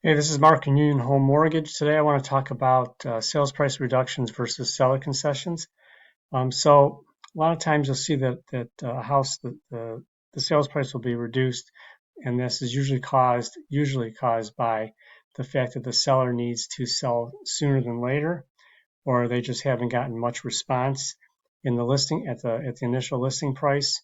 Hey, this is Mark in Union Home Mortgage. Today I want to talk about sales price reductions versus seller concessions. So a lot of times you'll see that a house the sales price will be reduced, and this is usually caused by the fact that the seller needs to sell sooner than later, or they just haven't gotten much response in the listing at the initial listing price.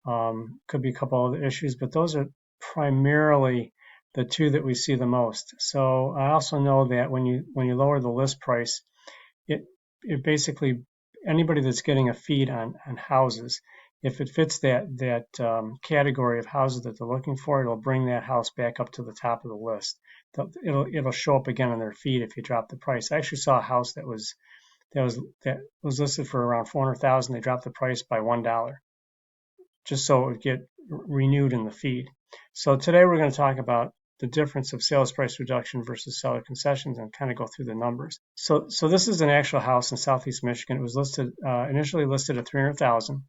Could be a couple other issues, but those are primarily the two that we see the most. So I also know that when you lower the list price, it it basically anybody that's getting a feed on houses, if it fits that category of houses that they're looking for, it'll bring that house back up to the top of the list. It'll show up again on their feed if you drop the price. I actually saw a house that was listed for around 400,000. They dropped the price by $1 just so it would get renewed in the feed. So today we're going to talk about the difference of sales price reduction versus seller concessions and kind of go through the numbers. So this is an actual house in Southeast Michigan. It was initially listed at 300,000,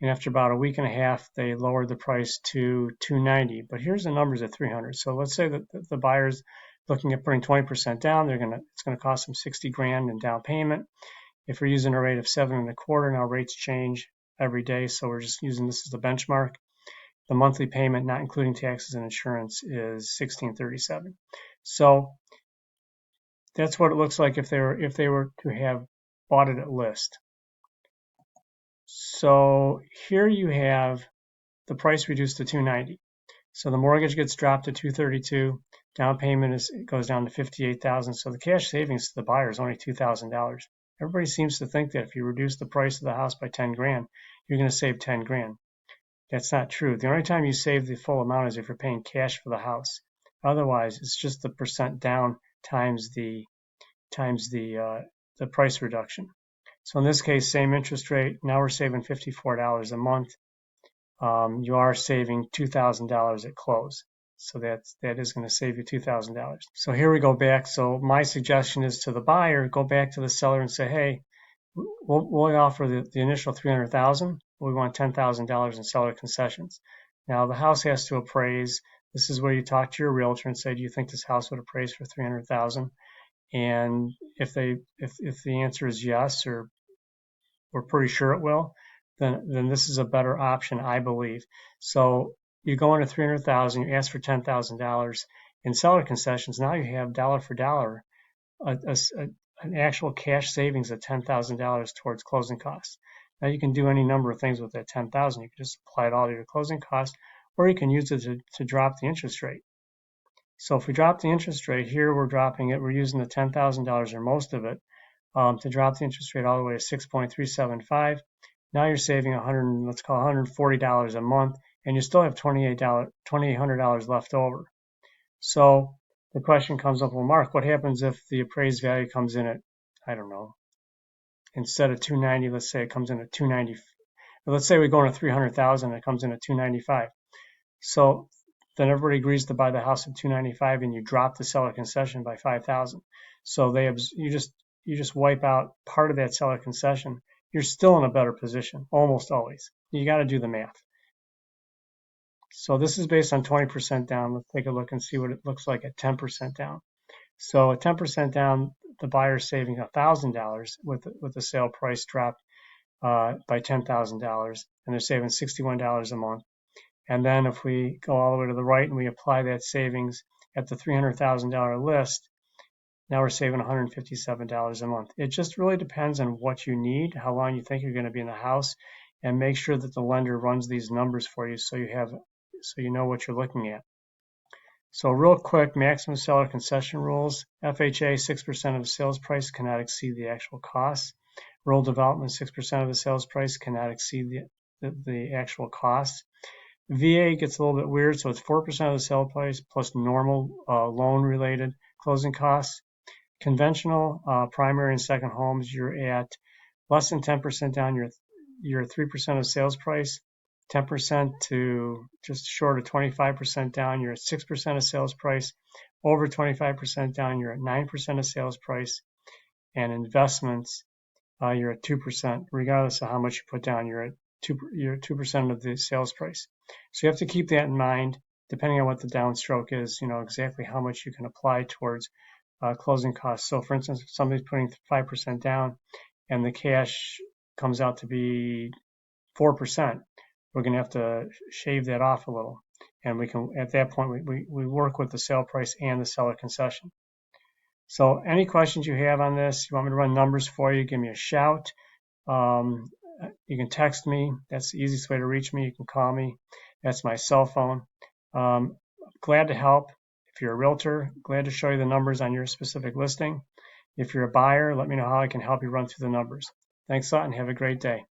and after about a week and a half, they lowered the price to 290. But here's the numbers at 300. So let's say that the buyer's looking at putting 20% down. It's going to cost them 60 grand in down payment. If we're using a rate of 7.25, now rates change every day, so we're just using this as a benchmark. The monthly payment, not including taxes and insurance, is $1,637. So that's what it looks like if they were to have bought it at list. So here you have the price reduced to 290. So the mortgage gets dropped to 232. Down payment goes down to 58,000. So the cash savings to the buyer is only $2,000. Everybody seems to think that if you reduce the price of the house by 10 grand, you're going to save 10 grand. That's not true. The only time you save the full amount is if you're paying cash for the house. Otherwise, it's just the percent down times the price reduction. So in this case, same interest rate. Now we're saving $54 a month. You are saving $2,000 at close. So that is going to save you $2,000. So here we go back. So my suggestion is to the buyer, go back to the seller and say, hey, we'll offer the initial 300,000. We want $10,000 in seller concessions. Now the house has to appraise. This is where you talk to your realtor and say, do you think this house would appraise for 300,000? And if the answer is yes, or we're pretty sure it will, then this is a better option, I believe. So you go into 300,000, you ask for $10,000 in seller concessions. Now you have dollar for dollar an actual cash savings of $10,000 towards closing costs. Now you can do any number of things with that $10,000. You can just apply it all to your closing costs, or you can use it to drop the interest rate. So if we drop the interest rate here, we're using the $10,000 or most of it to drop the interest rate all the way to 6.375. Now you're saving $140 a month, and you still have $2,800 left over. So the question comes up, well, Mark, what happens if the appraised value comes in at, I don't know, instead of 290, let's say it comes in at 290. Let's say we go into 300,000 and it comes in at 295. So then everybody agrees to buy the house at 295, and you drop the seller concession by 5,000. So you just wipe out part of that seller concession. You're still in a better position, almost always. You got to do the math. So this is based on 20% down. Let's take a look and see what it looks like at 10% down. So at 10% down, the buyer's saving $1,000 with the sale price dropped by $10,000, and they're saving $61 a month. And then if we go all the way to the right and we apply that savings at the $300,000 list, now we're saving $157 a month. It just really depends on what you need, how long you think you're going to be in the house, and make sure that the lender runs these numbers for you so you know what you're looking at. So real quick, maximum seller concession rules. FHA, 6% of the sales price cannot exceed the actual cost. Rural development, 6% of the sales price cannot exceed the actual cost. VA gets a little bit weird, so it's 4% of the sale price plus normal loan-related closing costs. Conventional primary and second homes, you're at less than 10% down, you're 3% of sales price. 10% to just short of 25% down, you're at 6% of sales price. Over 25% down, you're at 9% of sales price. And investments, you're at 2%. Regardless of how much you put down, you're at 2% of the sales price. So you have to keep that in mind. depending on what the downstroke is, exactly how much you can apply towards closing costs. So for instance, if somebody's putting 5% down and the cash comes out to be 4%, we're going to have to shave that off a little. And we can, at that point, we work with the sale price and the seller concession. So any questions you have on this, you want me to run numbers for you, give me a shout. You can text me. That's the easiest way to reach me. You can call me. That's my cell phone. Glad to help. If you're a realtor, glad to show you the numbers on your specific listing. If you're a buyer, let me know how I can help you run through the numbers. Thanks a lot and have a great day.